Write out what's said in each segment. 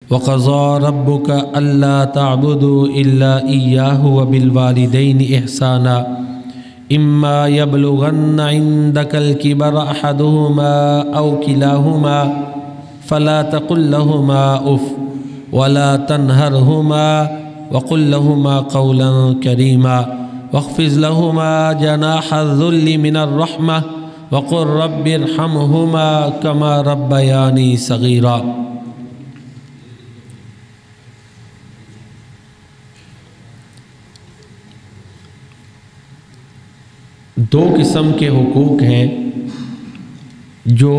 وَقَضَى رَبُّكَ أَلَّا تَعْبُدُوا إِلَّا إِيَّاهُ وَبِالْوَالِدَيْنِ إِحْسَانًا إِمَّا يَبْلُغَنَّ عِندَكَ الْكِبَرَ أَحَدُهُمَا أَوْ كِلَاهُمَا فَلَا تَقُل لَّهُمَا أُفٍّ وَلَا تَنْهَرْهُمَا وَقُل لَّهُمَا قَوْلًا كَرِيمًا وَاخْفِضْ لَهُمَا جَنَاحَ الذُّلِّ مِنَ الرَّحْمَةِ وَقُل رَّبِّ ارْحَمْهُمَا كَمَا رَبَّيَانِي صَغِيرًا۔ دو قسم کے حقوق ہیں جو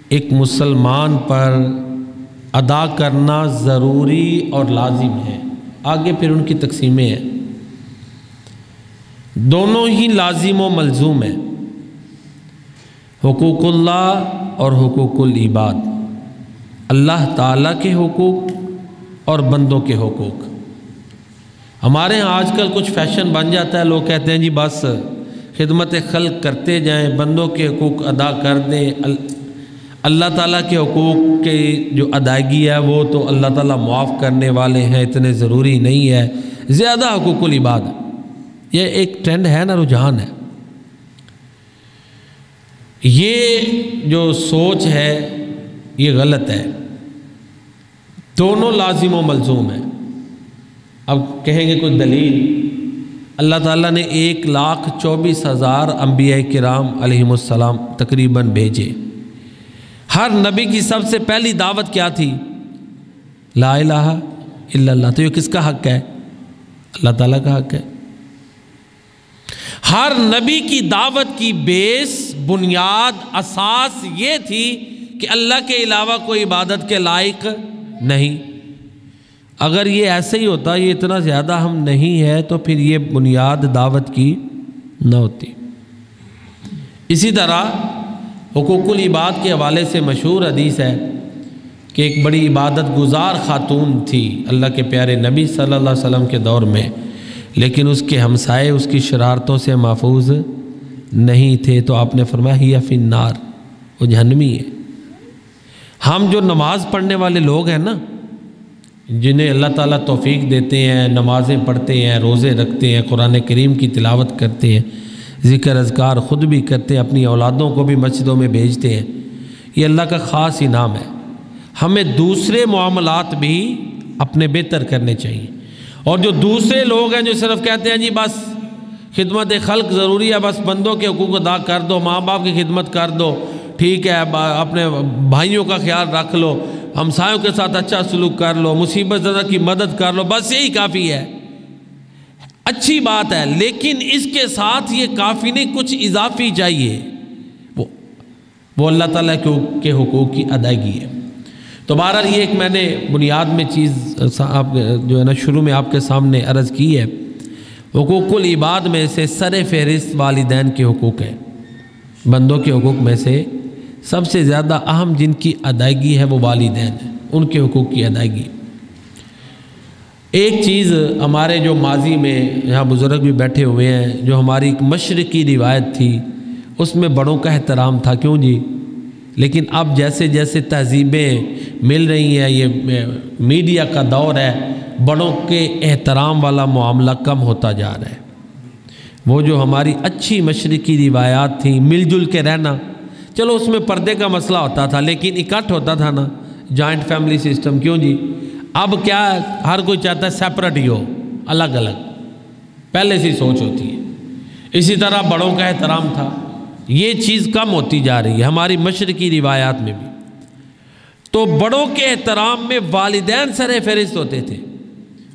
ایک مسلمان پر ادا کرنا ضروری اور لازم ہے، آگے پھر ان کی تقسیمیں ہیں۔ دونوں ہی لازم و ملزوم ہیں، حقوق اللہ اور حقوق العباد، اللہ تعالیٰ کے حقوق اور بندوں کے حقوق۔ ہمارے ہاں آج کل کچھ فیشن بن جاتا ہے، لوگ کہتے ہیں جی بس خدمت خلق کرتے جائیں، بندوں کے حقوق ادا کر دیں، اللہ تعالیٰ کے حقوق کی جو ادائیگی ہے وہ تو اللہ تعالیٰ معاف کرنے والے ہیں، اتنے ضروری نہیں ہے، زیادہ حقوق العباد۔ یہ ایک ٹرینڈ ہے نا، رجحان ہے۔ یہ جو سوچ ہے یہ غلط ہے، دونوں لازم و ملزوم ہیں۔ اب کہیں گے کوئی دلیل؟ اللہ تعالیٰ نے 1,24,000 انبیاء کرام علیہم السلام تقریباً بھیجے۔ ہر نبی کی سب سے پہلی دعوت کیا تھی؟ لا الہ الا اللہ۔ تو یہ کس کا حق ہے؟ اللہ تعالیٰ کا حق ہے۔ ہر نبی کی دعوت کی بیس، بنیاد، اساس یہ تھی کہ اللہ کے علاوہ کوئی عبادت کے لائق نہیں۔ اگر یہ ایسے ہی ہوتا، یہ اتنا زیادہ ہم نہیں ہے، تو پھر یہ بنیاد دعوت کی نہ ہوتی۔ اسی طرح حقوق العباد کے حوالے سے مشہور حدیث ہے کہ ایک بڑی عبادت گزار خاتون تھی اللہ کے پیارے نبی صلی اللہ علیہ وسلم کے دور میں، لیکن اس کے ہمسائے اس کی شرارتوں سے محفوظ نہیں تھے، تو آپ نے فرمایا ہی فی النار، وہ جہنمی ہے۔ ہم جو نماز پڑھنے والے لوگ ہیں نا، جنہیں اللہ تعالیٰ توفیق دیتے ہیں، نمازیں پڑھتے ہیں، روزے رکھتے ہیں، قرآن کریم کی تلاوت کرتے ہیں، ذکر اذکار خود بھی کرتے ہیں، اپنی اولادوں کو بھی مسجدوں میں بھیجتے ہیں، یہ اللہ کا خاص انعام ہے۔ ہمیں دوسرے معاملات بھی اپنے بہتر کرنے چاہیے، اور جو دوسرے لوگ ہیں جو صرف کہتے ہیں جی بس خدمت خلق ضروری ہے، بس بندوں کے حقوق ادا کر دو، ماں باپ کی خدمت کر دو، ٹھیک ہے، اپنے بھائیوں کا خیال رکھ لو، ہمسایوں کے ساتھ اچھا سلوک کر لو، مصیبت زدہ کی مدد کر لو، بس یہی کافی ہے۔ اچھی بات ہے، لیکن اس کے ساتھ یہ کافی نہیں، کچھ اضافی چاہیے، وہ اللہ تعالیٰ کے حقوق کی ادائیگی ہے۔ تو بہرحال یہ ایک میں نے بنیاد میں چیز آپ جو ہے نا شروع میں آپ کے سامنے عرض کی ہے۔ حقوق العباد میں سے سر فہرست والدین کے حقوق ہیں، بندوں کے حقوق میں سے سب سے زیادہ اہم جن کی ادائیگی ہے وہ والدین ہیں، ان کے حقوق کی ادائیگی۔ ایک چیز ہمارے جو ماضی میں یہاں بزرگ بھی بیٹھے ہوئے ہیں، جو ہماری ایک مشرقی روایت تھی، اس میں بڑوں کا احترام تھا، کیوں جی؟ لیکن اب جیسے جیسے تہذیبیں مل رہی ہیں، یہ میڈیا کا دور ہے، بڑوں کے احترام والا معاملہ کم ہوتا جا رہا ہے۔ وہ جو ہماری اچھی مشرقی روایات تھیں، مل جل کے رہنا، چلو اس میں پردے کا مسئلہ ہوتا تھا، لیکن اکٹھ ہوتا تھا نا، جوائنٹ فیملی سسٹم، کیوں جی؟ اب کیا ہر کوئی چاہتا ہے سیپریٹ ہی ہو، الگ الگ، پہلے سے سوچ ہوتی ہے۔ اسی طرح بڑوں کا احترام تھا، یہ چیز کم ہوتی جا رہی ہے ہماری مشرقی روایات میں بھی۔ تو بڑوں کے احترام میں والدین سر فہرست ہوتے تھے۔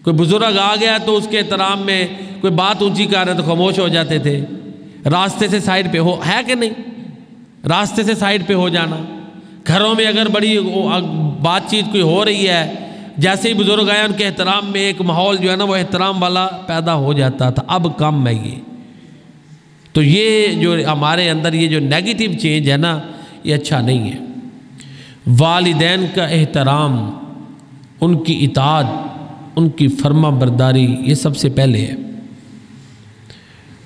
کوئی بزرگ آ گیا تو اس کے احترام میں کوئی بات اونچی کر رہے تو خاموش ہو جاتے تھے، راستے سے سائڈ پہ ہو، ہے کہ نہیں؟ راستے سے سائڈ پہ ہو جانا۔ گھروں میں اگر بڑی بات چیت کوئی ہو رہی ہے، جیسے ہی بزرگ آئے ان کے احترام میں ایک ماحول جو ہے نا وہ احترام والا پیدا ہو جاتا تھا، اب کم ہے یہ۔ تو یہ جو ہمارے اندر یہ جو نیگیٹو چینج ہے نا، یہ اچھا نہیں ہے۔ والدین کا احترام، ان کی اطاعت، ان کی فرما برداری، یہ سب سے پہلے ہے۔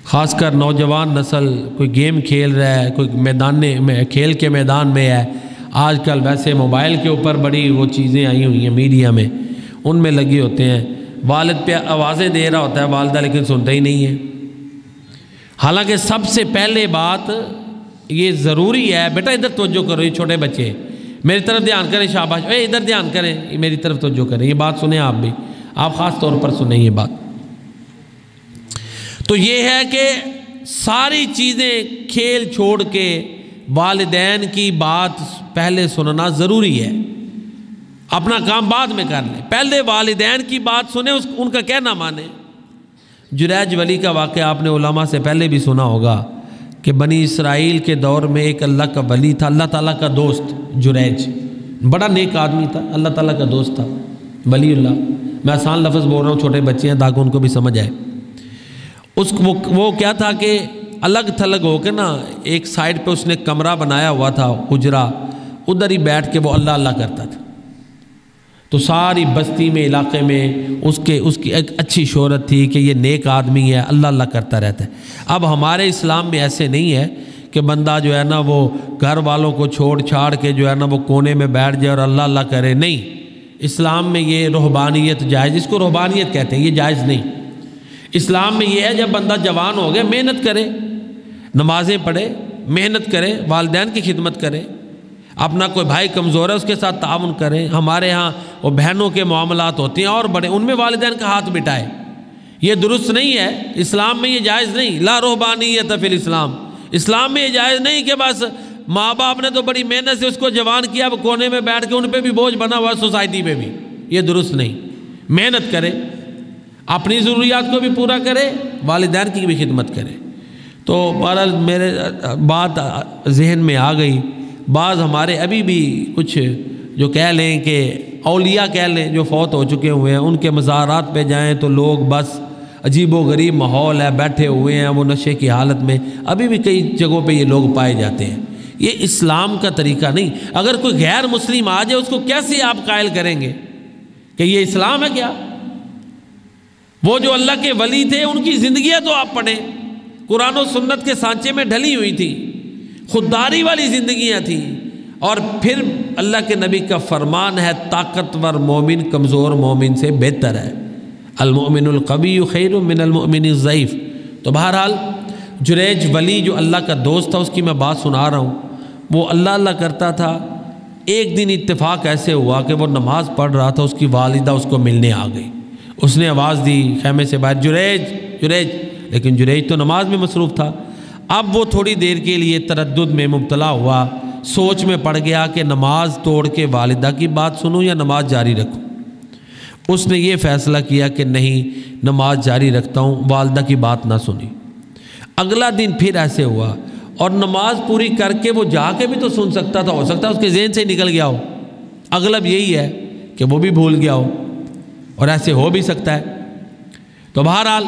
خاص کر نوجوان نسل کوئی گیم کھیل رہا ہے، کوئی کھیل کے میدان میں ہے، آج کل ویسے موبائل کے اوپر بڑی وہ چیزیں آئی ہوئی ہیں میڈیا میں، ان میں لگے ہوتے ہیں، والد پہ آوازیں دے رہا ہوتا ہے والدہ، لیکن سنتا ہی نہیں ہے۔ حالانکہ سب سے پہلے بات یہ ضروری ہے، بیٹا ادھر توجہ کرو، یہ چھوٹے بچے میری طرف دھیان کریں، شاباش، ادھر دھیان کریں، میری طرف توجہ کریں، یہ بات سنیں آپ بھی، آپ خاص طور پر سنیں یہ بات۔ تو یہ ہے کہ ساری چیزیں کھیل چھوڑ کے والدین کی بات پہلے سننا ضروری ہے، اپنا کام بعد میں کر لیں، پہلے والدین کی بات سنیں، ان کا کہنا مانیں۔ جریج ولی کا واقعہ آپ نے علماء سے پہلے بھی سنا ہوگا کہ بنی اسرائیل کے دور میں ایک اللہ کا ولی تھا، اللہ تعالیٰ کا دوست، جریج، بڑا نیک آدمی تھا، اللہ تعالیٰ کا دوست تھا، ولی اللہ۔ میں آسان لفظ بول رہا ہوں، چھوٹے بچے ہیں تاکہ ان کو بھی سمجھ آئے۔ وہ کیا تھا کہ الگ تھلگ ہو کے نا ایک سائڈ پہ اس نے کمرہ بنایا ہوا تھا، حجرہ، ادھر ہی بیٹھ کے وہ اللہ اللہ کرتا تھا۔ تو ساری بستی میں، علاقے میں اس کی ایک اچھی شہرت تھی کہ یہ نیک آدمی ہے، اللہ اللہ کرتا رہتا ہے۔ اب ہمارے اسلام میں ایسے نہیں ہے کہ بندہ جو ہے نا وہ گھر والوں کو چھوڑ چھاڑ کے جو ہے نا وہ کونے میں بیٹھ جائے اور اللہ اللہ کرے، نہیں۔ اسلام میں یہ رہبانیت جائز، اس کو رہبانیت کہتے ہیں، یہ جائز نہیں۔ اسلام میں یہ ہے جب بندہ جوان ہو گیا محنت کرے، نمازیں پڑھے، محنت کرے، والدین کی خدمت کرے، اپنا کوئی بھائی کمزور ہے اس کے ساتھ تعاون کریں۔ ہمارے ہاں وہ بہنوں کے معاملات ہوتے ہیں اور بڑے، ان میں والدین کا ہاتھ بٹائے، یہ درست نہیں ہے، اسلام میں یہ جائز نہیں۔ لا رہبانیت فی الاسلام، اسلام میں یہ جائز نہیں کہ بس ماں باپ نے تو بڑی محنت سے اس کو جوان کیا، اب کونے میں بیٹھ کے ان پہ بھی بوجھ بنا ہوا سوسائٹی پہ بھی، یہ درست نہیں۔ محنت کرے، اپنی ضروریات کو بھی پورا کرے، والدین کی بھی خدمت کرے۔ تو بہرحال میرے بات ذہن میں آ گئی، بعض ہمارے ابھی بھی کچھ جو کہہ لیں کہ اولیاء کہہ لیں جو فوت ہو چکے ہوئے ہیں، ان کے مزارات پہ جائیں تو لوگ بس عجیب و غریب ماحول ہے، بیٹھے ہوئے ہیں وہ نشے کی حالت میں، ابھی بھی کئی جگہوں پہ یہ لوگ پائے جاتے ہیں۔ یہ اسلام کا طریقہ نہیں۔ اگر کوئی غیر مسلم آ جائے اس کو کیسے آپ قائل کریں گے کہ یہ اسلام ہے کیا؟ وہ جو اللہ کے ولی تھے ان کی زندگیاں تو آپ پڑھیں، قرآن و سنت کے سانچے میں ڈھلی ہوئی تھی، خودداری والی زندگیاں تھیں، اور پھر اللہ کے نبی کا فرمان ہے طاقتور مومن کمزور مومن سے بہتر ہے، المؤمن القوی خیر من المؤمن الضعیف۔ تو بہرحال جریج ولی جو اللہ کا دوست تھا اس کی میں بات سنا رہا ہوں، وہ اللہ اللہ کرتا تھا۔ ایک دن اتفاق ایسے ہوا کہ وہ نماز پڑھ رہا تھا، اس کی والدہ اس کو ملنے آ گئی، اس نے آواز دی خیمے سے باہر، جریج جریج، لیکن جریج تو نماز میں مصروف تھا۔ اب وہ تھوڑی دیر کے لیے تردد میں مبتلا ہوا، سوچ میں پڑ گیا کہ نماز توڑ کے والدہ کی بات سنوں یا نماز جاری رکھوں۔ اس نے یہ فیصلہ کیا کہ نہیں، نماز جاری رکھتا ہوں، والدہ کی بات نہ سنی۔ اگلا دن پھر ایسے ہوا، اور نماز پوری کر کے وہ جا کے بھی تو سن سکتا تھا، ہو سکتا ہے اس کے ذہن سے نکل گیا ہو، اغلب یہی ہے کہ وہ بھی بھول گیا ہو، اور ایسے ہو بھی سکتا ہے۔ تو بہرحال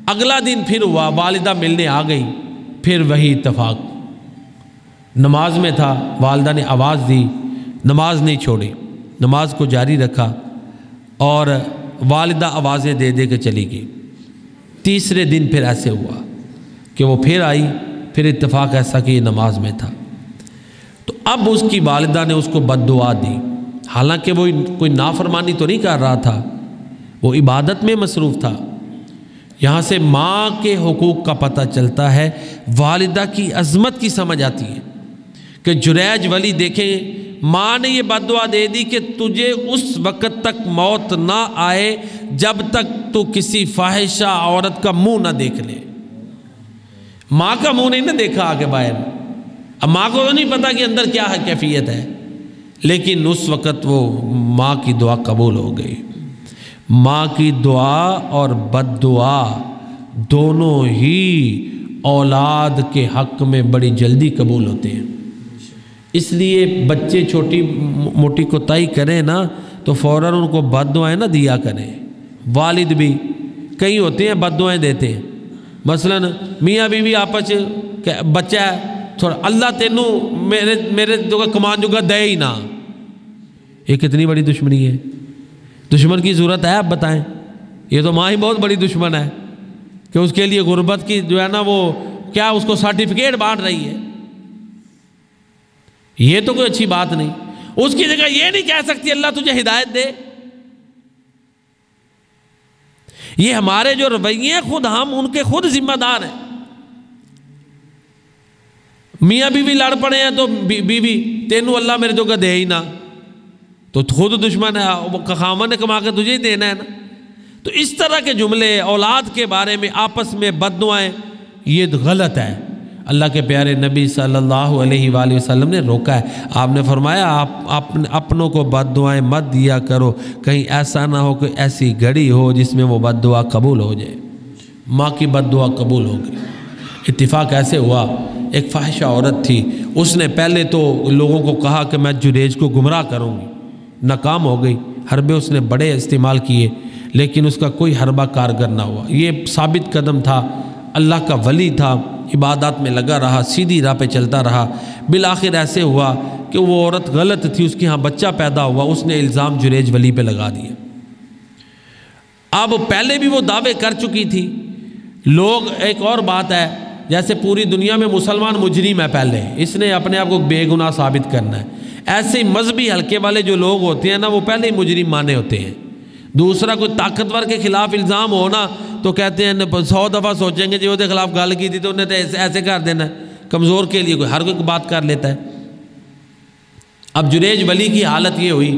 اگلا دن پھر ہوا، والدہ ملنے آ گئی، پھر وہی اتفاق، نماز میں تھا، والدہ نے آواز دی، نماز نہیں چھوڑی، نماز کو جاری رکھا، اور والدہ آوازیں دے دے کے چلی گئی۔ تیسرے دن پھر ایسے ہوا کہ وہ پھر آئی، پھر اتفاق ایسا کہ یہ نماز میں تھا۔ تو اب اس کی والدہ نے اس کو بد دعا دی، حالانکہ وہ کوئی نافرمانی تو نہیں کر رہا تھا، وہ عبادت میں مصروف تھا۔ یہاں سے ماں کے حقوق کا پتہ چلتا ہے، والدہ کی عظمت کی سمجھ آتی ہے کہ جریج ولی دیکھیں، ماں نے یہ بد دعا دے دی کہ تجھے اس وقت تک موت نہ آئے جب تک تو کسی فاحشہ عورت کا منہ نہ دیکھ لے۔ ماں کا منہ نہیں نہ دیکھا آگے باہر، اب ماں کو تو نہیں پتا کہ اندر کیا ہے کیفیت ہے، لیکن اس وقت وہ ماں کی دعا قبول ہو گئی۔ ماں کی دعا اور بد دعا دونوں ہی اولاد کے حق میں بڑی جلدی قبول ہوتے ہیں۔ اس لیے بچے چھوٹی موٹی کوتاہی کریں نا تو فوراً ان کو بد دعائیں نہ دیا کریں۔ والد بھی کئی ہوتے ہیں بد دعائیں دیتے ہیں، مثلاً میاں بیوی آپس بچہ ہے تھوڑا، اللہ تینوں میرے کمان جو گا دے ہی نہ، یہ کتنی بڑی دشمنی ہے۔ دشمن کی ضرورت ہے آپ بتائیں؟ یہ تو ماں ہی بہت بڑی دشمن ہے کہ اس کے لیے غربت کی جو ہے نا وہ کیا اس کو سرٹیفکیٹ بانٹ رہی ہے۔ یہ تو کوئی اچھی بات نہیں. اس کی جگہ یہ نہیں کہہ سکتی اللہ تجھے ہدایت دے. یہ ہمارے جو رویے خود ہم ان کے خود ذمہ دار ہیں. میاں بیوی لڑ پڑے ہیں تو بیوی تینوں اللہ میرے تو دے ہی نہ, تو خود دشمن ہے, خامن نے کما کے تجھے ہی دینا ہے نا. تو اس طرح کے جملے اولاد کے بارے میں آپس میں بد دعائیں, یہ غلط ہے. اللہ کے پیارے نبی صلی اللہ علیہ وآلہ وسلم نے روکا ہے. آپ نے فرمایا آپ اپنوں کو بد دعائیں مت دیا کرو, کہیں ایسا نہ ہو کہ ایسی گھڑی ہو جس میں وہ بد دعا قبول ہو جائے. ماں کی بد دعا قبول ہو گئی. اتفاق ایسے ہوا, ایک فاحشہ عورت تھی, اس نے پہلے تو لوگوں کو کہا کہ میں جریج کو گمراہ کروں گی, ناکام ہو گئی. حربے اس نے بڑے استعمال کیے لیکن اس کا کوئی حربہ کارگر نہ ہوا. یہ ثابت قدم تھا, اللہ کا ولی تھا, عبادات میں لگا رہا, سیدھی راہ پہ چلتا رہا. بالآخر ایسے ہوا کہ وہ عورت غلط تھی, اس کے ہاں بچہ پیدا ہوا, اس نے الزام جریج ولی پہ لگا دیا. اب پہلے بھی وہ دعوے کر چکی تھی. لوگ, ایک اور بات ہے, جیسے پوری دنیا میں مسلمان مجرم ہے, پہلے اس نے اپنے آپ کو بے گناہ ثابت کرنا ہے. ایسے ہی مذہبی حلقے والے جو لوگ ہوتے ہیں نا, وہ پہلے ہی مجرم مانے ہوتے ہیں. دوسرا کوئی طاقتور کے خلاف الزام ہونا تو کہتے ہیں 100 دفعہ سوچیں گے جی وہ دے خلاف گال کی تھی تو انہیں تو ایسے کر دینا ہے. کمزور کے لیے ہر کوئی بات کر لیتا ہے. اب جریج ولی کی حالت یہ ہوئی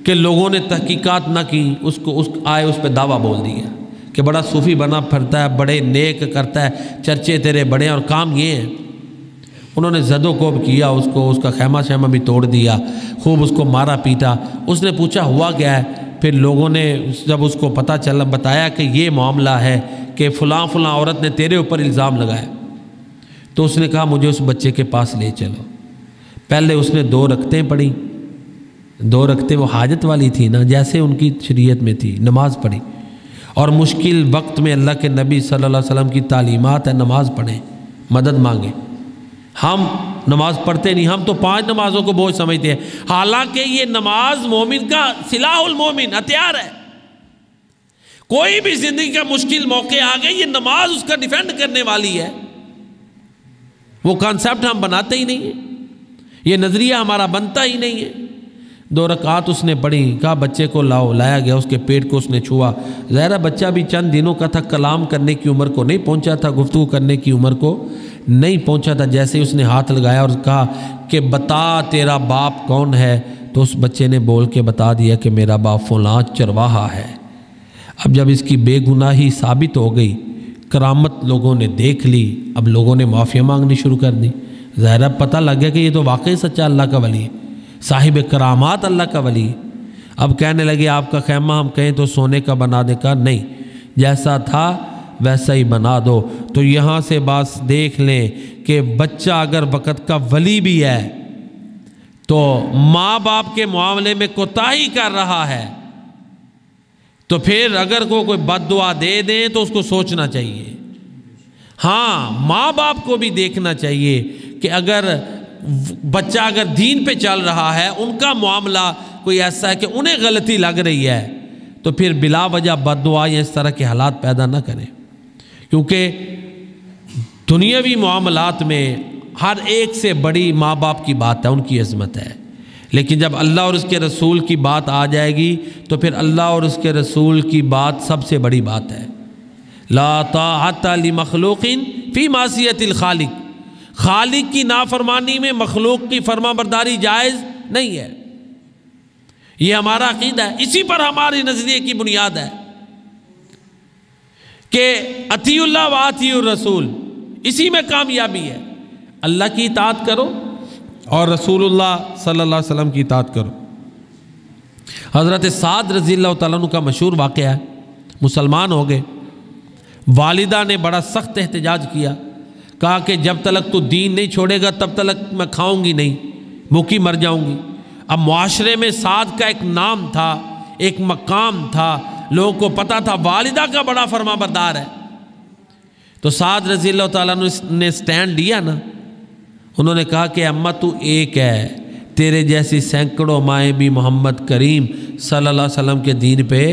کہ لوگوں نے تحقیقات نہ کی, اس پہ دعویٰ بول دیا کہ بڑا صوفی بنا پھرتا ہے, بڑے نیک کرتا ہے, چرچے تیرے بڑے ہیں, اور کام یہ ہیں. انہوں نے زد و کوب کیا اس کو, اس کا خیمہ شیمہ بھی توڑ دیا, خوب اس کو مارا پیٹا. اس نے پوچھا ہوا کیا ہے, پھر لوگوں نے جب اس کو پتہ چلا, بتایا کہ یہ معاملہ ہے کہ فلاں عورت نے تیرے اوپر الزام لگایا, تو اس نے کہا مجھے اس بچے کے پاس لے چلو. پہلے اس نے 2 رکعتیں پڑھی, 2 رکعتیں وہ حاجت والی تھی نا, جیسے ان کی شریعت میں تھی, نماز پڑھی. اور مشکل وقت میں اللہ کے نبی صلی اللہ علیہ وسلم کی تعلیمات ہے, نماز پڑھیں, مدد مانگیں. ہم نماز پڑھتے نہیں, ہم تو 5 نمازوں کو بوجھ سمجھتے ہیں, حالانکہ یہ نماز مومن کا سلاح المومن, ہتھیار ہے. کوئی بھی زندگی کا مشکل موقع آ گئے, یہ نماز اس کا ڈیفینڈ کرنے والی ہے. وہ کانسیپٹ ہم بناتے ہی نہیں ہیں, یہ نظریہ ہمارا بنتا ہی نہیں ہے. 2 رکعات اس نے پڑھی, کہا بچے کو لایا گیا, اس کے پیٹ کو اس نے چھوا. ظاہرہ بچہ بھی چند دنوں کا تھا, کلام کرنے کی عمر کو نہیں پہنچا تھا, گفتگو کرنے کی عمر کو نہیں پہنچا تھا. جیسے اس نے ہاتھ لگایا اور کہا کہ بتا تیرا باپ کون ہے, تو اس بچے نے بول کے بتا دیا کہ میرا باپ فلاں چرواہا ہے. اب جب اس کی بے گناہی ثابت ہو گئی, کرامت لوگوں نے دیکھ لی, اب لوگوں نے معافی مانگنی شروع کر دی. ظاہرہ پتہ لگ گیا کہ یہ تو واقعی سچا اللہ کا ولی ہے, صاحب کرامات اللہ کا ولی ہے. اب کہنے لگے آپ کا خیمہ ہم کہیں تو سونے کا بنا دے, کا نہیں, جیسا تھا ویسا ہی بنا دو. تو یہاں سے بات دیکھ لیں کہ بچہ اگر وقت کا ولی بھی ہے تو ماں باپ کے معاملے میں کوتاہی کر رہا ہے, تو پھر اگر کوئی بد دعا دے دیں تو اس کو سوچنا چاہیے. ہاں, ماں باپ کو بھی دیکھنا چاہیے کہ اگر بچہ اگر دین پہ چل رہا ہے, ان کا معاملہ کوئی ایسا ہے کہ انہیں غلطی لگ رہی ہے, تو پھر بلا وجہ بد دعا یا اس طرح کے حالات پیدا نہ کریں. کیونکہ دنیاوی معاملات میں ہر ایک سے بڑی ماں باپ کی بات ہے, ان کی عظمت ہے. لیکن جب اللہ اور اس کے رسول کی بات آ جائے گی تو پھر اللہ اور اس کے رسول کی بات سب سے بڑی بات ہے. لا طاعت لمخلوق فی معصیت الخالق, خالق کی نافرمانی میں مخلوق کی فرما برداری جائز نہیں ہے. یہ ہمارا عقیدہ ہے, اسی پر ہماری نظریے کی بنیاد ہے کہ اطیعوا اللہ و اطیعوا الرسول, اسی میں کامیابی ہے. اللہ کی اطاعت کرو اور رسول اللہ صلی اللہ علیہ وسلم کی اطاعت کرو. حضرت سعد رضی اللہ تعالیٰ عنہ کا مشہور واقعہ ہے, مسلمان ہو گئے, والدہ نے بڑا سخت احتجاج کیا, کہا کہ جب تک تو دین نہیں چھوڑے گا تب تک میں کھاؤں گی نہیں, بھوکی مر جاؤں گی. اب معاشرے میں سعد کا ایک نام تھا, ایک مقام تھا, لوگوں کو پتا تھا والدہ کا بڑا فرما بردار ہے. تو سعد رضی اللہ تعالیٰ نے سٹینڈ لیا نا, انہوں نے کہا کہ اماں تو ایک ہے, تیرے جیسی سینکڑوں مائیں بھی محمد کریم صلی اللہ علیہ وسلم کے دین پہ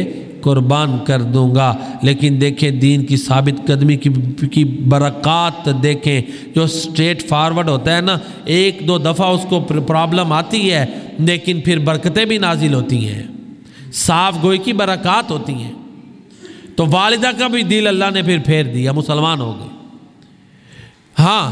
قربان کر دوں گا۔ لیکن دیکھیں دین کی ثابت قدمی کی برکات دیکھیں، جو سٹریٹ فارورڈ ہوتا ہے نا، ایک دو دفعہ اس کو پرابلم آتی ہے لیکن پھر برکتیں بھی نازل ہوتی ہیں، صاف گوئی کی برکات ہوتی ہیں۔ تو والدہ کا بھی دل اللہ نے پھر پھیر دیا، مسلمان ہو گئے۔ ہاں،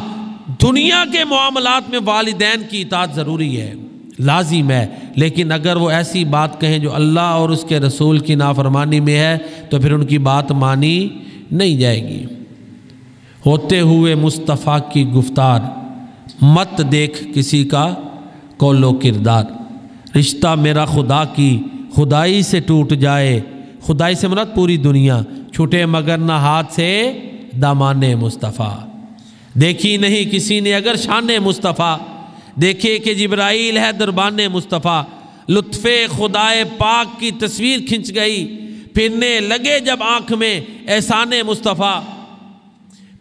دنیا کے معاملات میں والدین کی اطاعت ضروری ہے، لازم ہے، لیکن اگر وہ ایسی بات کہیں جو اللہ اور اس کے رسول کی نافرمانی میں ہے تو پھر ان کی بات مانی نہیں جائے گی۔ ہوتے ہوئے مصطفیٰ کی گفتار، مت دیکھ کسی کا قول و کردار، رشتہ میرا خدا کی خدائی سے ٹوٹ جائے، خدائی سے مراد پوری دنیا، چھوٹے مگر نہ ہاتھ سے دامان مصطفیٰ۔ دیکھی نہیں کسی نے اگر شان مصطفیٰ، دیکھے کہ جبرائیل ہے دربان مصطفیٰ، لطف خدائے پاک کی تصویر کھنچ گئی، پھرنے لگے جب آنکھ میں احسان مصطفیٰ،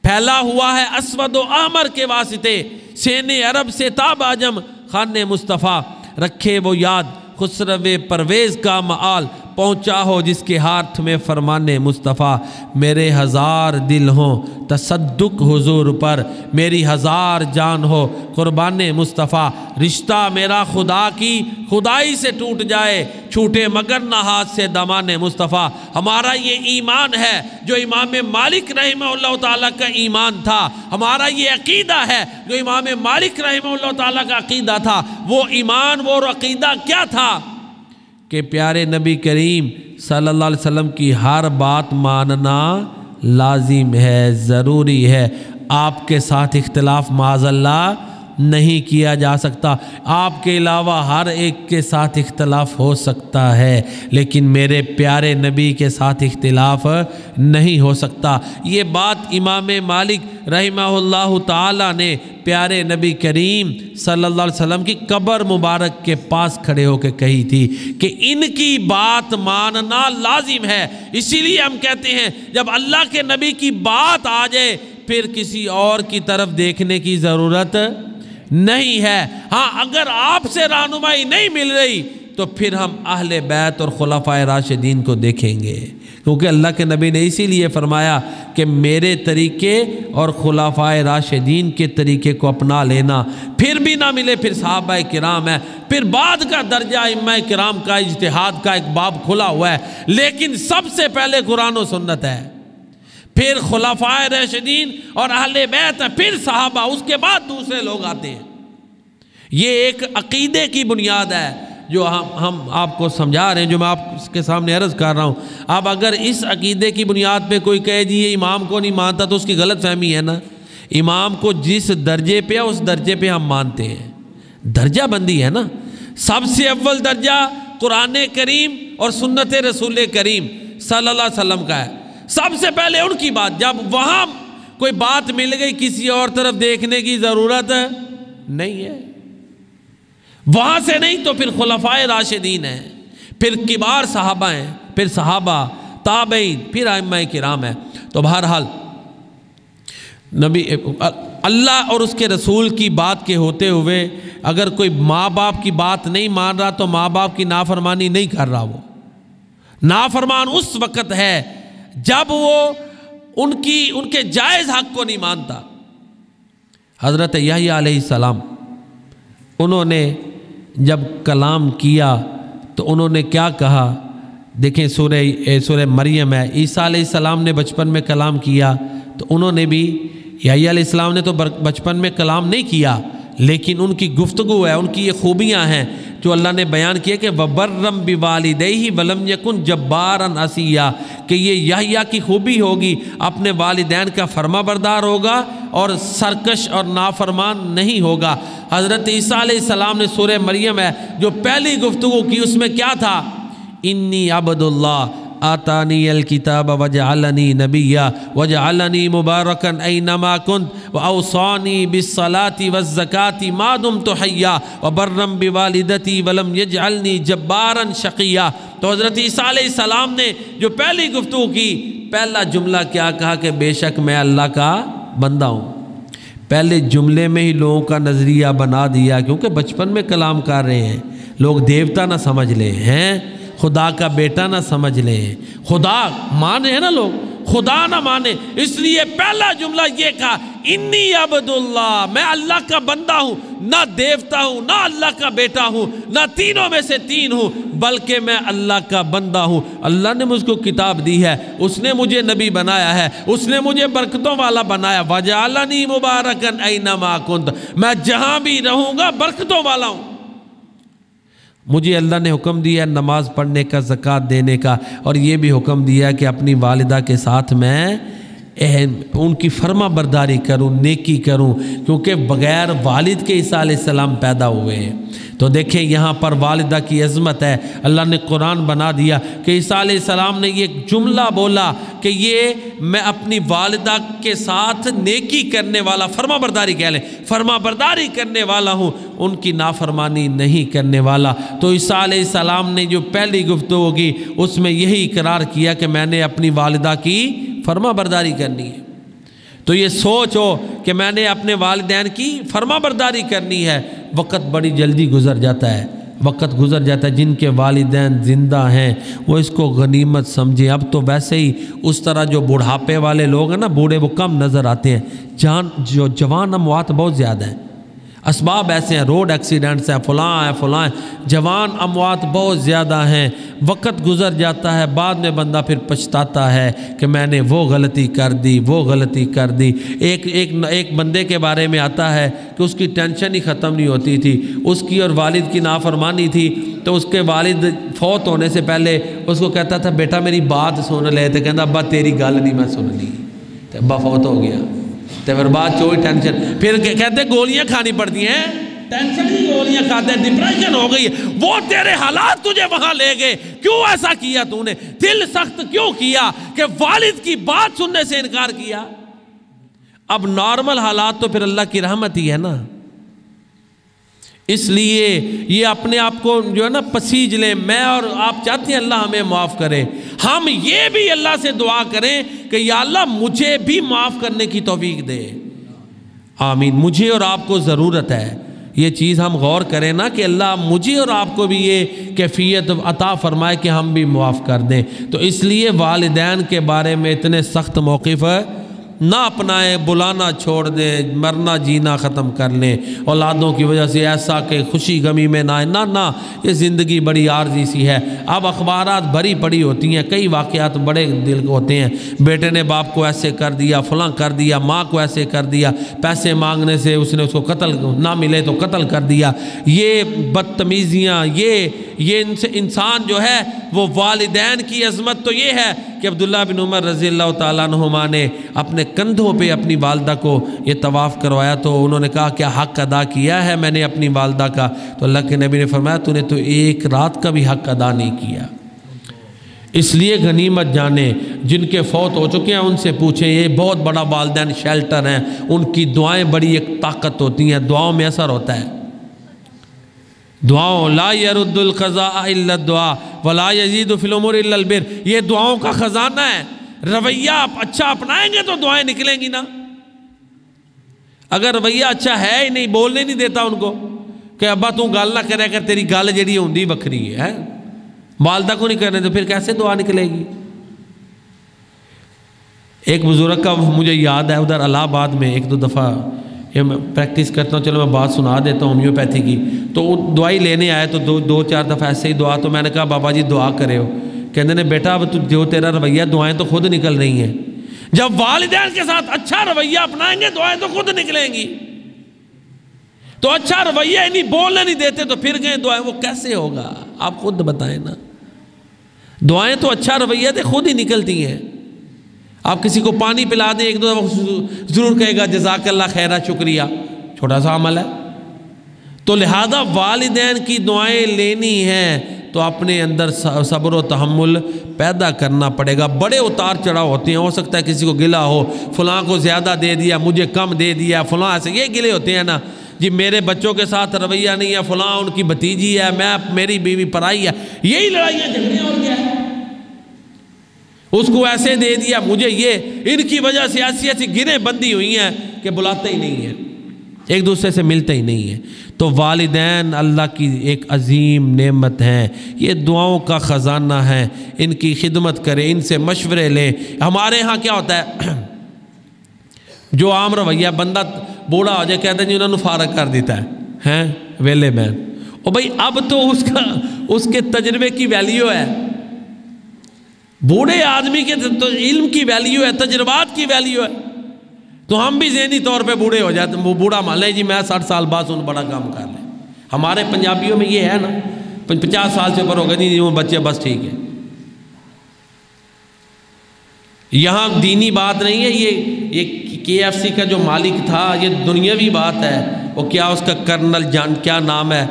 پھیلا ہوا ہے اسود و احمر کے واسطے، سین عرب سے تاب عجم خان مصطفیٰ، رکھے وہ یاد خسرو پرویز کا معال، پہنچا ہو جس کے ہاتھ میں فرمان مصطفیٰ، میرے ہزار دل ہوں تصدق حضور پر، میری ہزار جان ہو قربان مصطفیٰ، رشتہ میرا خدا کی خدائی سے ٹوٹ جائے، چھوٹے مگر نہ ہاتھ سے دامان مصطفیٰ۔ ہمارا یہ ایمان ہے جو امام مالک رحمہ اللہ تعالیٰ کا ایمان تھا، ہمارا یہ عقیدہ ہے جو امام مالک رحمہ اللہ تعالیٰ کا عقیدہ تھا۔ وہ ایمان وہ عقیدہ کیا تھا کہ پیارے نبی کریم صلی اللہ علیہ وسلم کی ہر بات ماننا لازم ہے، ضروری ہے۔ آپ کے ساتھ اختلاف معاذ اللہ نہیں کیا جا سکتا، آپ کے علاوہ ہر ایک کے ساتھ اختلاف ہو سکتا ہے لیکن میرے پیارے نبی کے ساتھ اختلاف نہیں ہو سکتا۔ یہ بات امام مالک رحمہ اللہ تعالی نے پیارے نبی کریم صلی اللہ علیہ وسلم کی قبر مبارک کے پاس کھڑے ہو کے کہی تھی کہ ان کی بات ماننا لازم ہے۔ اسی لیے ہم کہتے ہیں جب اللہ کے نبی کی بات آ جائے پھر کسی اور کی طرف دیکھنے کی ضرورت نہیں ہے۔ ہاں، اگر آپ سے رہنمائی نہیں مل رہی تو پھر ہم اہل بیت اور خلفائے راشدین کو دیکھیں گے، کیونکہ اللہ کے نبی نے اسی لیے فرمایا کہ میرے طریقے اور خلفائے راشدین کے طریقے کو اپنا لینا، پھر بھی نہ ملے پھر صحابہ کرام ہے، پھر بعد کا درجہ ائمہ کرام کا اجتہاد کا ایک باب کھلا ہوا ہے، لیکن سب سے پہلے قرآن و سنت ہے، پھر خلفائے راشدین اور اہل بیت ہے، پھر صحابہ، اس کے بعد دوسرے لوگ آتے ہیں۔ یہ ایک عقیدے کی بنیاد ہے جو ہم آپ کو سمجھا رہے ہیں، جو میں آپ کے سامنے عرض کر رہا ہوں۔ اب اگر اس عقیدے کی بنیاد پہ کوئی کہے جی یہ امام کو نہیں مانتا تو اس کی غلط فہمی ہے نا۔ امام کو جس درجے پہ ہے اس درجے پہ ہم مانتے ہیں، درجہ بندی ہے نا۔ سب سے اول درجہ قرآن کریم اور سنت رسول کریم صلی اللہ علیہ وسلم کا ہے، سب سے پہلے ان کی بات۔ جب وہاں کوئی بات مل گئی کسی اور طرف دیکھنے کی ضرورت نہیں ہے، وہاں سے نہیں تو پھر خلفائے راشدین ہیں، پھر کبار صحابہ ہیں، پھر صحابہ تابعین، پھر ائمہ کرام ہیں۔ تو بہرحال نبی اللہ اور اس کے رسول کی بات کے ہوتے ہوئے اگر کوئی ماں باپ کی بات نہیں مان رہا تو ماں باپ کی نافرمانی نہیں کر رہا، وہ نافرمان اس وقت ہے جب وہ ان کے جائز حق کو نہیں مانتا۔ حضرت یحییٰ علیہ السلام انہوں نے جب کلام کیا تو انہوں نے کیا کہا؟ دیکھیں سورہ مریم ہے، عیسیٰ علیہ السلام نے بچپن میں کلام کیا تو انہوں نے بھی، یحییٰ علیہ السلام نے تو بچپن میں کلام نہیں کیا لیکن ان کی گفتگو ہے، ان کی یہ خوبیاں ہیں جو اللہ نے بیان کیا کہ وَبَرًّا بِوَالِدَيْهِ وَلَمْ يَكُنْ جَبَّارًا عَصِيًّا، کہ یہ یحییٰ کی خوبی ہوگی، اپنے والدین کا فرما بردار ہوگا اور سرکش اور نافرمان نہیں ہوگا۔ حضرت عیسیٰ علیہ السلام نے سورہ مریم ہے جو پہلی گفتگو کی، اس میں کیا تھا؟ انی عبد اللہ آتانی الکتاب وجعلنی نبیا وجعلنی مبارکا اینما کنت واوصانی بالصلاة والزکاة ما دمت حیا وبرا بوالدتی ولم یجعلنی جبارا شقیا۔ تو حضرت عیسیٰ علیہ السلام نے جو پہلی گفتگو کی، پہلا جملہ کیا کہا کہ بے شک میں اللہ کا بندہ ہوں۔ پہلے جملے میں ہی لوگوں کا نظریہ بنا دیا، کیونکہ بچپن میں کلام کر رہے ہیں، لوگ دیوتا نہ سمجھ لیں ہیں، خدا کا بیٹا نہ سمجھ لیں، خدا مانے ہیں نا لوگ، خدا نہ مانے، اس لیے پہلا جملہ یہ کہا انی عبداللہ، میں اللہ کا بندہ ہوں، نہ دیوتا ہوں، نہ اللہ کا بیٹا ہوں، نہ تینوں میں سے تین ہوں، بلکہ میں اللہ کا بندہ ہوں۔ اللہ نے مجھ کو کتاب دی ہے، اس نے مجھے نبی بنایا ہے، اس نے مجھے برکتوں والا بنایا، وَجَعَلَنِي مُبَارَكًا أَيْنَمَا كُنْتُ، میں جہاں بھی رہوں گا برکتوں والا ہوں۔ مجھے اللہ نے حکم دیا نماز پڑھنے کا، زکوٰۃ دینے کا، اور یہ بھی حکم دیا کہ اپنی والدہ کے ساتھ میں ان کی فرما برداری کروں، نیکی کروں، کیونکہ بغیر والد کے عیسیٰ علیہ السلام پیدا ہوئے ہیں۔ تو دیکھیں یہاں پر والدہ کی عظمت ہے، اللہ نے قرآن بنا دیا کہ عیسیٰ علیہ السلام نے یہ جملہ بولا کہ یہ میں اپنی والدہ کے ساتھ نیکی کرنے والا، فرما برداری کہہ لیں، فرما برداری کرنے والا ہوں، ان کی نافرمانی نہیں کرنے والا۔ تو عیسیٰ علیہ السلام نے جو پہلی گفتگو کی اس میں یہی اقرار کیا کہ میں نے اپنی والدہ کی فرما برداری کرنی ہے۔ تو یہ سوچ ہو کہ میں نے اپنے والدین کی فرما برداری کرنی ہے۔ وقت بڑی جلدی گزر جاتا ہے، وقت گزر جاتا ہے۔ جن کے والدین زندہ ہیں وہ اس کو غنیمت سمجھیں۔ اب تو ویسے ہی اس طرح جو بڑھاپے والے لوگ ہیں نا، بوڑھے، وہ کم نظر آتے ہیں، جو جوان اموات بہت زیادہ ہیں۔ اسباب ایسے ہیں، روڈ ایکسیڈنٹس ہیں، فلاں ہیں، فلاں ہیں، جوان اموات بہت زیادہ ہیں۔ وقت گزر جاتا ہے، بعد میں بندہ پھر پچھتاتا ہے کہ میں نے وہ غلطی کر دی، وہ غلطی کر دی۔ ایک بندے کے بارے میں آتا ہے کہ اس کی ٹینشن ہی ختم نہیں ہوتی تھی، اس کی اور والد کی نافرمانی تھی، تو اس کے والد فوت ہونے سے پہلے اس کو کہتا تھا بیٹا میری بات سن لے، تو کہتا ابا تیری گل نہیں میں سن لی، تو ابا فوت ہو گیا، تو پھر بعد چوئی ٹینشن، پھر کہتے گولیاں کھانی پڑتی ہیں، ٹینشن کی گولیاں کھاتے ہیں، ڈپریشن ہو گئی ہے۔ وہ تیرے حالات تجھے وہاں لے گئے، کیوں ایسا کیا تو نے؟ دل سخت کیوں کیا کہ والد کی بات سننے سے انکار کیا؟ اب نارمل حالات تو پھر اللہ کی رحمت ہی ہے نا۔ اس لیے یہ اپنے آپ کو جو ہے نا پسیج لیں۔ میں اور آپ چاہتے ہیں اللہ ہمیں معاف کرے، ہم یہ بھی اللہ سے دعا کریں کہ یا اللہ مجھے بھی معاف کرنے کی توفیق دے، آمین۔ مجھے اور آپ کو ضرورت ہے یہ چیز، ہم غور کریں نا کہ اللہ مجھے اور آپ کو بھی یہ کیفیت عطا فرمائے کہ ہم بھی معاف کر دیں۔ تو اس لیے والدین کے بارے میں اتنے سخت موقف نہ اپنائیں، بلانا چھوڑ دیں، مرنا جینا ختم کر لیں اولادوں کی وجہ سے، ایسا کہ خوشی غمی میں نہ آئے، نہ یہ زندگی بڑی عارضی سی ہے۔ اب اخبارات بھری پڑی ہوتی ہیں، کئی واقعات بڑے دل کو ہوتے ہیں، بیٹے نے باپ کو ایسے کر دیا، فلاں کر دیا، ماں کو ایسے کر دیا، پیسے مانگنے سے اس نے اس کو قتل، نہ ملے تو قتل کر دیا۔ یہ بدتمیزیاں، یہ ان سے انسان جو ہے وہ والدین کی عظمت تو یہ ہے کہ عبداللہ بن عمر رضی اللہ تعالیٰ عنہما نے اپنے کندھوں پہ اپنی والدہ کو یہ طواف کروایا، تو انہوں نے کہا کیا حق ادا کیا ہے میں نے اپنی والدہ کا؟ تو اللہ کے نبی نے فرمایا تو نے تو ایک رات کا بھی حق ادا نہیں کیا۔ اس لیے غنیمت جانیں، جن کے فوت ہو چکے ہیں ان سے پوچھیں، یہ بہت بڑا والدین شیلٹر ہیں، ان کی دعائیں بڑی ایک طاقت ہوتی ہیں، دعاؤں میں اثر ہوتا ہے۔ دعاؤں لا يرد القضاء الا الدعاء ولا يزيد في الامور الا البر، یہ دعاؤں کا خزانہ ہے۔ رویہ آپ اچھا اپنائیں گے تو دعائیں نکلیں گی نا۔ اگر رویہ اچھا ہے ہی نہیں، بولنے نہیں دیتا ان کو کہ ابا تو گل نہ کرے کر، تیری گل جڑی ہوندی بکھری ہے، والدہ کو نہیں کرنے تو پھر کیسے دعا نکلے گی؟ ایک بزرگ کا مجھے یاد ہے، ادھر الہ آباد میں ایک دو دفعہ یہ میں پریکٹس کرتا ہوں، چلو میں بات سنا دیتا ہوں ہومیوپیتھی کی، تو دوائی لینے آئے تو دو چار دفعہ ایسے ہی دعا، تو میں نے کہا بابا جی دعا کرے ہو، کہتے ہیں بیٹا اب جو تیرا رویہ، دعائیں تو خود نکل رہی ہیں۔ جب والدین کے ساتھ اچھا رویہ اپنائیں گے دعائیں تو خود نکلیں گی۔ تو اچھا رویہ نہیں، بولنے نہیں دیتے تو پھر گئے دعائیں، وہ کیسے ہوگا؟ آپ خود بتائیں نا۔ دعائیں تو اچھا رویہ تھے خود ہی نکلتی ہیں۔ آپ کسی کو پانی پلا دیں، ایک دو ضرور کہے گا جزاک اللہ خیرہ، شکریہ، چھوٹا سا عمل ہے۔ تو لہذا والدین کی دعائیں لینی ہیں تو اپنے اندر صبر و تحمل پیدا کرنا پڑے گا۔ بڑے اتار چڑھاؤ ہوتے ہیں، ہو سکتا ہے کسی کو گلہ ہو، فلاں کو زیادہ دے دیا، مجھے کم دے دیا، فلاں ایسے، یہ گلے ہوتے ہیں نا جی، میرے بچوں کے ساتھ رویہ نہیں ہے، فلاں ان کی بھتیجی ہے، میری بیوی پرائی ہے، یہی لڑائیاں جھگڑے اور کیا ہے؟ اس کو ایسے دے دیا، مجھے یہ، ان کی وجہ سے ایسی گریں بندی ہوئی ہیں کہ بلاتے ہی نہیں ہیں، ایک دوسرے سے ملتے ہی نہیں ہیں۔ تو والدین اللہ کی ایک عظیم نعمت ہیں، یہ دعاؤں کا خزانہ ہے، ان کی خدمت کریں، ان سے مشورے لیں۔ ہمارے ہاں کیا ہوتا ہے، جو عام رویہ، بندہ بوڑھا ہو جائے کہتے ہیں جی انہوں نے فارغ کر دیتا ہے ویلے مین، اور بھائی اب تو اس کے تجربے کی ویلیو ہے، بوڑھے آدمی کے تو علم کی ویلیو ہے، تجربات کی ویلیو ہے۔ تو ہم بھی ذہنی طور پہ بوڑھے ہو جاتے ہیں، وہ بوڑھا مان لیں جی میں 60 سال بعد ان بڑا کام کر لیں۔ ہمارے پنجابیوں میں یہ ہے نا، 50 سال سے اوپر ہوگا جی وہ بچے بس ٹھیک ہے۔ یہاں دینی بات نہیں ہے، یہ KFC کا جو مالک تھا، یہ دنیاوی بات ہے۔ وہ کیا اس کا کرنل جان کیا نام ہے،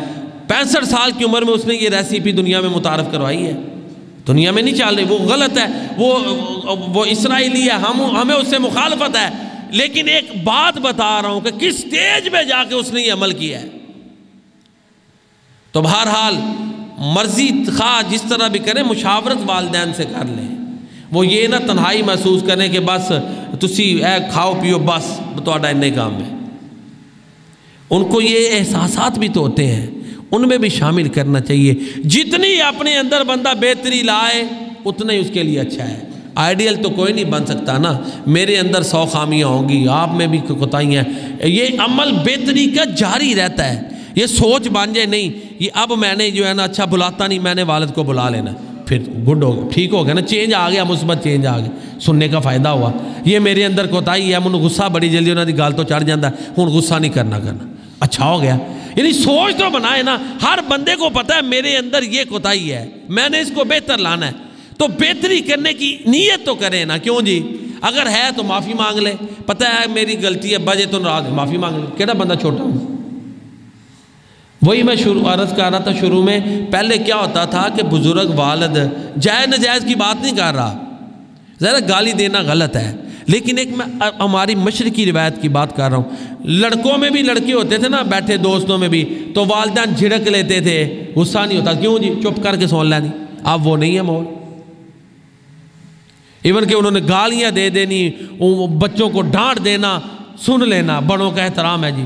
65 سال کی عمر میں اس نے یہ ریسیپی دنیا میں متعارف کروائی ہے، دنیا میں نہیں چل رہی، وہ غلط ہے، وہ اسرائیلی ہے، ہمیں اس سے مخالفت ہے، لیکن ایک بات بتا رہا ہوں کہ کس سٹیج میں جا کے اس نے یہ عمل کیا ہے۔ تو بہرحال مرضی خواہ جس طرح بھی کریں، مشاورت والدین سے کر لیں، وہ یہ نہ تنہائی محسوس کریں کہ بس تسی کھاؤ پیو بس تہاڈا انہی کام ہے۔ ان کو یہ احساسات بھی تو ہوتے ہیں، ان میں بھی شامل کرنا چاہیے۔ جتنی اپنے اندر بندہ بہتری لائے اتنا ہی اس کے لیے اچھا ہے۔ آئیڈیل تو کوئی نہیں بن سکتا نا، میرے اندر 100 خامیاں ہوں گی، آپ میں بھی کوتاہیاں ہیں، یہ عمل بہتری کا جاری رہتا ہے۔ یہ سوچ بن جائے نہیں یہ اب میں نے جو ہے نا اچھا بلاتا نہیں، میں نے والد کو بلا لینا، پھر گڈ ہو گیا، ٹھیک ہو گیا نا، چینج آ گیا، مثبت چینج آ گیا، سننے کا فائدہ ہوا۔ یہ میرے اندر کوتاہی ہے، مجھے غصہ بڑی جلدی انہوں نے گال تو چڑھ جاتا ہے، ہوں غصہ نہیں کرنا اچھا ہو گیا۔ یعنی سوچ تو بنائے نا، ہر بندے کو پتہ ہے میرے اندر یہ کوتاہی ہے، میں نے اس کو بہتر لانا ہے، تو بہتری کرنے کی نیت تو کرے نا، کیوں جی؟ اگر ہے تو معافی مانگ لے، پتہ ہے میری غلطی ہے، بجے تو ناراض، معافی مانگ لے، کیڑا بندہ چھوٹا ہوں۔ وہی میں عرض کر رہا تھا شروع میں، پہلے کیا ہوتا تھا کہ بزرگ والد جائز نجائز کی بات نہیں کر رہا، ذرا گالی دینا غلط ہے، لیکن ایک میں ہماری مشرقی روایت کی بات کر رہا ہوں۔ لڑکوں میں بھی لڑکے ہوتے تھے نا، بیٹھے دوستوں میں بھی، تو والدین جھڑک لیتے تھے، غصہ نہیں ہوتا، کیوں جی چپ کر کے سن لینی۔ اب وہ نہیں ہے ماحول، ایون کہ انہوں نے گالیاں دے دینی، بچوں کو ڈانٹ دینا، سن لینا، بڑوں کا احترام ہے جی۔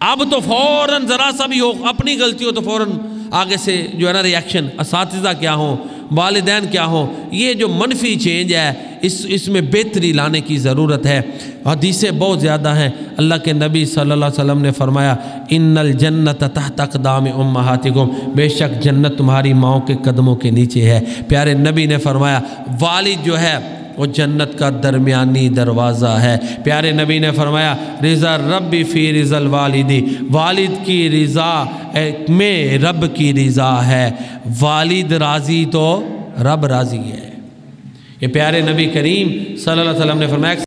اب تو فوراً ذرا سا بھی ہو اپنی غلطی ہو تو فوراً آگے سے جو ہے نا ریاکشن، اساتذہ کیا ہوں، والدین کیا ہوں، یہ جو منفی چینج ہے اس میں بہتری لانے کی ضرورت ہے۔ حدیثیں بہت زیادہ ہیں، اللہ کے نبی صلی اللہ علیہ وسلم نے فرمایا ان الجنت تحت اقدام امہاتکم، بے شک جنت تمہاری ماؤں کے قدموں کے نیچے ہے۔ پیارے نبی نے فرمایا والد جو ہے وہ جنت کا درمیانی دروازہ ہے۔ پیارے نبی نے فرمایا رضا ربی فی رضا الوالدی، والد کی رضا میں رب کی رضا ہے، والد راضی تو رب راضی ہے۔ یہ پیارے نبی کریم صلی اللہ علیہ وسلم نے فرمایا،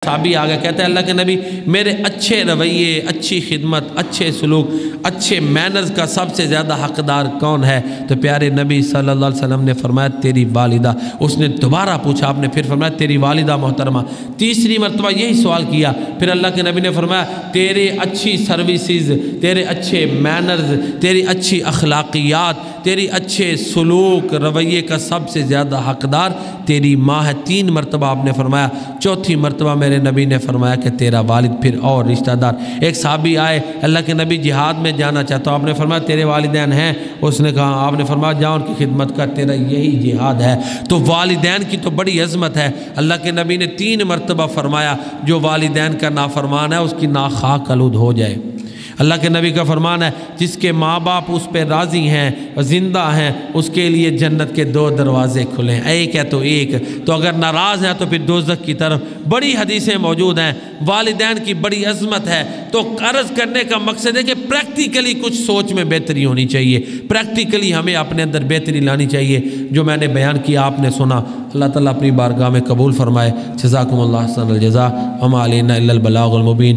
صحابی آگے کہتا ہے اللہ کے نبی میرے اچھے رویے، اچھی خدمت، اچھے سلوک، اچھے مینرز کا سب سے زیادہ حقدار کون ہے؟ تو پیارے نبی صلی اللہ علیہ وسلم نے فرمایا تیری والدہ۔ اس نے دوبارہ پوچھا، آپ نے پھر فرمایا تیری والدہ محترمہ۔ تیسری مرتبہ یہی سوال کیا، پھر اللہ کے نبی نے فرمایا تیرے اچھی سروسز، تیرے اچھے مینرز، تیری اچھی اخلاقیات، تیری اچھے سلوک رویے کا سب سے زیادہ حقدار تیری ماں ہے۔ 3 مرتبہ آپ نے فرمایا، چوتھی مرتبہ میرے نبی نے فرمایا کہ تیرا والد، پھر اور رشتہ دار۔ ایک صحابی آئے، اللہ کے نبی جہاد میں جانا چاہتا ہوں، آپ نے فرمایا تیرے والدین ہیں؟ اس نے کہا، آپ نے فرمایا جا ان کی خدمت کر، تیرا یہی جہاد ہے۔ تو والدین کی تو بڑی عظمت ہے۔ اللہ کے نبی نے 3 مرتبہ فرمایا جو والدین کا نافرمان ہے اس کی ناک خاک آلود ہو جائے۔ اللہ کے نبی کا فرمان ہے جس کے ماں باپ اس پہ راضی ہیں، زندہ ہیں، اس کے لیے جنت کے 2 دروازے کھلے ہیں، ایک ہے تو ایک، تو اگر ناراض ہیں تو پھر دوزخ کی طرف۔ بڑی حدیثیں موجود ہیں، والدین کی بڑی عظمت ہے۔ تو عرض کرنے کا مقصد ہے کہ پریکٹیکلی کچھ سوچ میں بہتری ہونی چاہیے، پریکٹیکلی ہمیں اپنے اندر بہتری لانی چاہیے۔ جو میں نے بیان کیا آپ نے سنا، اللہ تعالیٰ اپنی بارگاہ میں قبول فرمائے۔ جزاکم اللہ احسن الجزاء، وما علینا الا البلاغ المبین۔